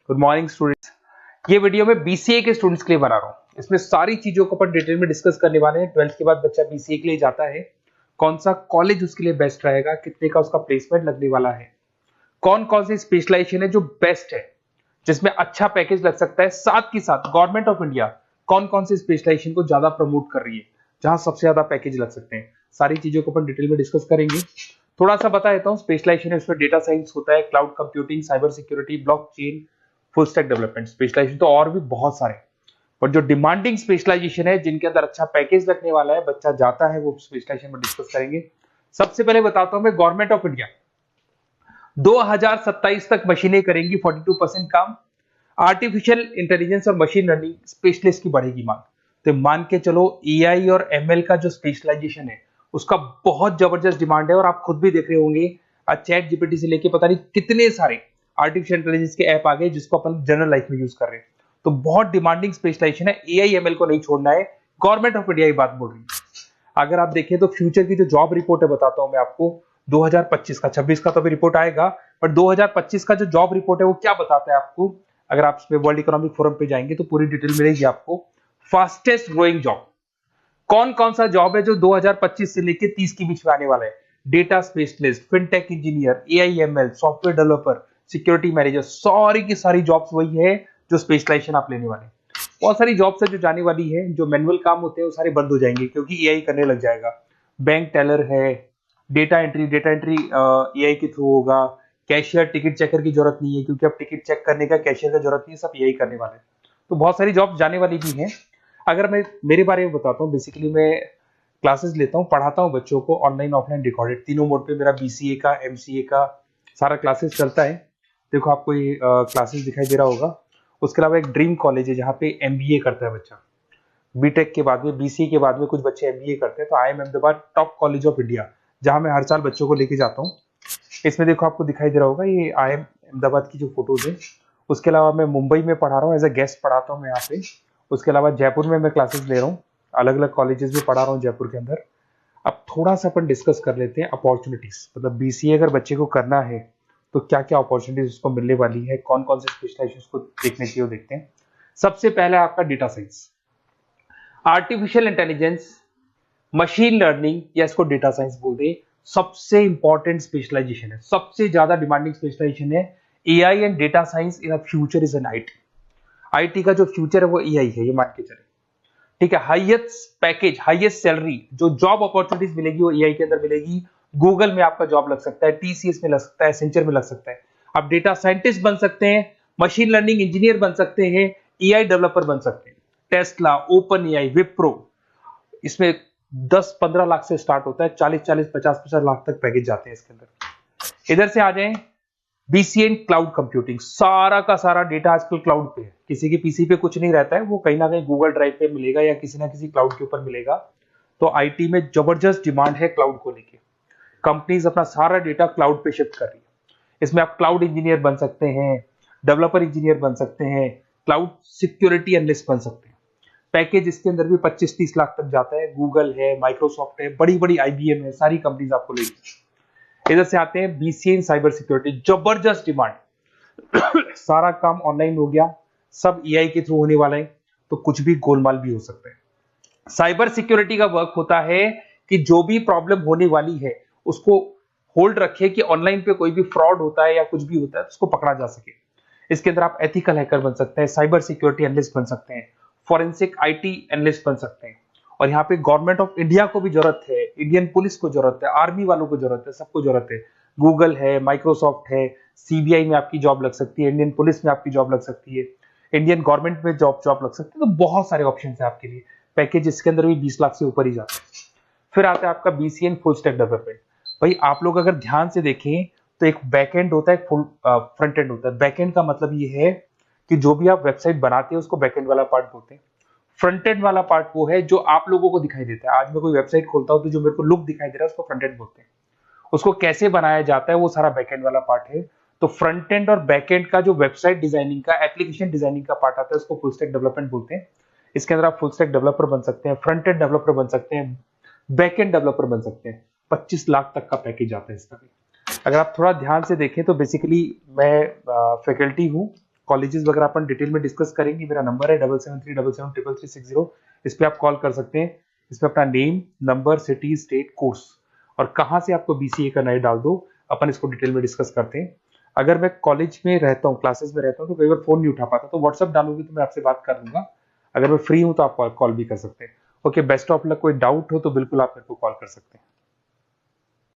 Good morning students. ये video मैं BCA के स्टूडेंट्स के लिए बना रहा हूँ। इसमें सारी चीजों को अपन डिटेल में डिस्कस करने वाले हैं। 12th के बाद बच्चा बीसीए के लिए जाता है, कौन सा कॉलेज उसके लिए बेस्ट रहेगा, कितने का उसका प्लेसमेंट लगने वाला है, कौन कौन सी स्पेशलाइजेशन है जो बेस्ट है, जिसमें अच्छा पैकेज लग सकता है। साथ ही साथ गवर्नमेंट ऑफ इंडिया कौन कौन सी स्पेशलाइजेशन को ज्यादा प्रमोट कर रही है, जहां सबसे ज्यादा पैकेज लग सकते हैं। सारी चीजों को अपन डिटेल में डिस्कस करेंगे। थोड़ा सा बता देता हूँ। स्पेशलाइजेशन है उसमें डेटा साइंस होता है, cloud computing, cyber security, blockchain, full stack development. Specialization तो और भी बहुत सारे, पर जो डिमांडिंग स्पेशलाइजेशन है, जिनके अंदर अच्छा पैकेज लगने वाला है, बच्चा जाता है, वो स्पेशलाइजेशन में डिस्कस करेंगे। सबसे पहले बताता हूं मैं, गवर्नमेंट ऑफ इंडिया 2027 तक मशीनें करेंगी 42% काम। आर्टिफिशियल इंटेलिजेंस और मशीन लर्निंग स्पेशलिस्ट की बढ़ेगी मांग। तो मान के चलो एआई और एमएल का जो स्पेशलाइजेशन है उसका बहुत जबरदस्त डिमांड है। और आप खुद भी देख रहे होंगे, आज चैट जीपीटी से लेके पता नहीं कितने सारे आर्टिफिशियल इंटेलिजेंस के ऐप आ गए जिसको अपन जनरल लाइफ में यूज कर रहे हैं। तो बहुत डिमांडिंग स्पेशलाइजेशन है, एआई एमएल को नहीं छोड़ना है। गवर्नमेंट ऑफ इंडिया ये बात बोल रही है। अगर आप देखें तो फ्यूचर की जो जॉब रिपोर्ट है, बताता हूं मैं आपको 2025 का, 26 का तो अभी रिपोर्ट आएगा, पर 2025 का जो जॉब रिपोर्ट है वो क्या बताता है आपको। अगर आप इसमें वर्ल्ड इकोनॉमिक फोरम पे जाएंगे तो पूरी डिटेल मिलेगी आपको। फास्टेस्ट ग्रोइंग जॉब कौन कौन सा जॉब है जो 2025 से लेके 30 के बीच में आने वाला है। Data specialist, fintech engineer, AIML, software developer, security manager, सारी की सारी जॉब्स वही है जो स्पेशलाइजेशन आप लेने वाले हैं। बहुत सारी जॉब्स है जो जाने वाली है, जो मैनुअल काम होते हैं वो सारे बंद हो जाएंगे क्योंकि एआई करने लग जाएगा। बैंक टेलर है, डेटा एंट्री एआई के थ्रू होगा। कैशियर, टिकट चेकर की जरूरत नहीं है क्योंकि अब टिकट चेक करने का कैशियर का जरूरत नहीं है, सब एआई करने वाले हैं। तो बहुत सारी जॉब जाने वाली भी हैं। अगर मैं मेरे बारे में बताता हूँ, बेसिकली मैं क्लासेस लेता हूँ, पढ़ाता हूँ बच्चों को, ऑनलाइन ऑफलाइन रिकॉर्डेड, तीनों मोड पे मेरा बीसीए का, एमसीए का सारा क्लासेस चलता है। देखो आपको ये क्लासेस दिखाई दे रहा होगा। उसके अलावा एक ड्रीम कॉलेज है जहाँ पे एमबीए करता है बच्चा। बीटेक के बाद में, बीसीए के बाद में कुछ बच्चे एमबीए करते हैं। तो I am Ahmedabad top college of India, जहाँ मैं हर साल बच्चों को लेके जाता हूँ। इसमें देखो आपको दिखाई दे रहा होगा, ये आई एम अहमदाबाद की जो फोटोज है। उसके अलावा मैं मुंबई में पढ़ा रहा हूँ, एज अ गेस्ट पढ़ाता हूँ मैं यहाँ पे। उसके अलावा जयपुर में मैं क्लासेस ले रहा हूँ, अलग अलग कॉलेजेस में पढ़ा रहा हूँ जयपुर के अंदर। अब थोड़ा सा अपन डिस्कस कर लेते हैं अपॉर्चुनिटीज, मतलब बीसीए अगर बच्चे को करना है तो क्या क्या अपॉर्चुनिटीज उसको मिलने वाली है, कौन कौन से स्पेशलाइजेशन उसको देखने चाहिए, वो देखते हैं। सबसे पहला आपका data science, artificial intelligence, machine learning, या इसको डेटा साइंस बोलते हैं, सबसे इंपॉर्टेंट स्पेशलाइजेशन है, सबसे ज्यादा डिमांडिंग स्पेशलाइजेशन है। AI and data science in future is an IT. IT का जो फ्यूचर है वो एआई है, ये मान के चले। ठीक है, हाईएस्ट पैकेज, हाईएस्ट सैलरी, जो जॉब अपॉर्चुनिटीज मिलेगी वो एआई के अंदर मिलेगी। गूगल में आपका जॉब लग सकता है, टीसीएस में लग सकता है, एसेंचर में लग सकता है। आप डेटा साइंटिस्ट बन सकते हैं, मशीन लर्निंग इंजीनियर बन सकते हैं, एआई डेवलपर बन सकते हैं। टेस्ला, ओपन एआई, विप्रो, इसमें 10-15 लाख से स्टार्ट होता है, 40-40, 50-50 लाख तक पैकेज जाते हैं इसके अंदर। इधर से आ जाएं, बीसीए क्लाउड कंप्यूटिंग, सारा का सारा डेटा आजकल क्लाउड पे है, किसी के पीसी पे कुछ नहीं रहता है, वो कहीं ना कहीं गूगल ड्राइव पे मिलेगा या किसी ना किसी क्लाउड के ऊपर मिलेगा। तो आईटी में जबरदस्त डिमांड है क्लाउड को लेके। कंपनीज अपना सारा डेटा क्लाउड पे शिफ्ट कर रही है। इसमें आप क्लाउड इंजीनियर बन सकते हैं, डेवलपर इंजीनियर बन सकते हैं, क्लाउड सिक्योरिटी एनालिस्ट बन सकते हैं। पैकेज इसके अंदर भी 25-30 लाख तक जाता है। गूगल है, माइक्रोसॉफ्ट है, बड़ी बड़ी आईबीएम है, सारी कंपनीज आपको लेगी। इधर से आते हैं बीसीए इन साइबर सिक्योरिटी, जबरदस्त डिमांड। सारा काम ऑनलाइन हो गया, सब एआई के थ्रू होने वाला है, तो कुछ भी गोलमाल भी हो सकता है। साइबर सिक्योरिटी का वर्क होता है कि जो भी प्रॉब्लम होने वाली है उसको होल्ड रखे कि ऑनलाइन पे कोई भी फ्रॉड होता है या कुछ भी होता है तो उसको पकड़ा जा सके। इसके अंदर आप एथिकल हैकर बन सकते हैं, साइबर सिक्योरिटी एनालिस्ट बन सकते हैं, फॉरेंसिक आईटी एनालिस्ट बन सकते हैं। और यहाँ पे गवर्नमेंट ऑफ इंडिया को भी जरूरत है, इंडियन पुलिस को जरूरत है, आर्मी वालों को जरूरत है, सबको जरूरत है। गूगल है, माइक्रोसॉफ्ट है, सीबीआई में आपकी जॉब लग सकती है, इंडियन पुलिस में आपकी जॉब लग सकती है, इंडियन गवर्नमेंट में जॉब लग सकती है। तो बहुत सारे ऑप्शन है आपके लिए। पैकेज इसके अंदर भी 20 लाख से ऊपर ही जाता है। फिर आता है आपका बीसीए फुल स्टैक डेवलपमेंट। भाई आप लोग अगर ध्यान से देखें तो एक बैकएंड होता है, फुल फ्रंट एंड होता है। बैकएंड का मतलब ये है कि जो भी आप वेबसाइट बनाते हैं उसको बैकएंड वाला पार्ट बोलते हैं। फ्रंट एंड वाला पार्ट वो है जो आप लोगों को दिखाई देता है। आज मैं कोई वेबसाइट खोलता हूं तो जो मेरे को लुक दिखाई दे रहा है उसको फ्रंट एंड बोलते हैं। उसको कैसे बनाया जाता है वो सारा बैकएंड वाला पार्ट है। तो फ्रंट एंड और बैकएंड का जो वेबसाइट डिजाइनिंग का, एप्लीकेशन डिजाइनिंग का पार्ट आता है उसको फुल स्टैक डेवलपमेंट बोलते हैं। इसके अंदर आप फुल स्टैक डेवलपर बन सकते हैं, फ्रंट एंड डेवलपर बन सकते हैं, बैकएंड डेवलपर बन सकते हैं। 25 लाख तक का पैकेज आता है इसका भी। अगर आप थोड़ा ध्यान से देखें तो बेसिकली मैं फैकल्टी हूँ कॉलेजेस वगैरह अपन डिटेल में डिस्कस करेंगे। मेरा नंबर है 7737773360, इस पे आप कॉल कर सकते हैं। इसमें अपना name, number, city, state, course और कहाँ से आपको बीसीए करना है डाल दो, अपन इसको डिटेल में डिस्कस करते हैं। अगर मैं कॉलेज में रहता हूँ, क्लासेस में रहता हूँ, तो कई बार फोन नहीं उठा पाता, तो व्हाट्सअप डालोगे तो मैं आपसे बात कर लूंगा। अगर मैं फ्री हूँ तो आप कॉल भी कर सकते हैं। Okay, best of luck. कोई डाउट हो तो बिल्कुल आप मेरे को कॉल कर सकते हैं।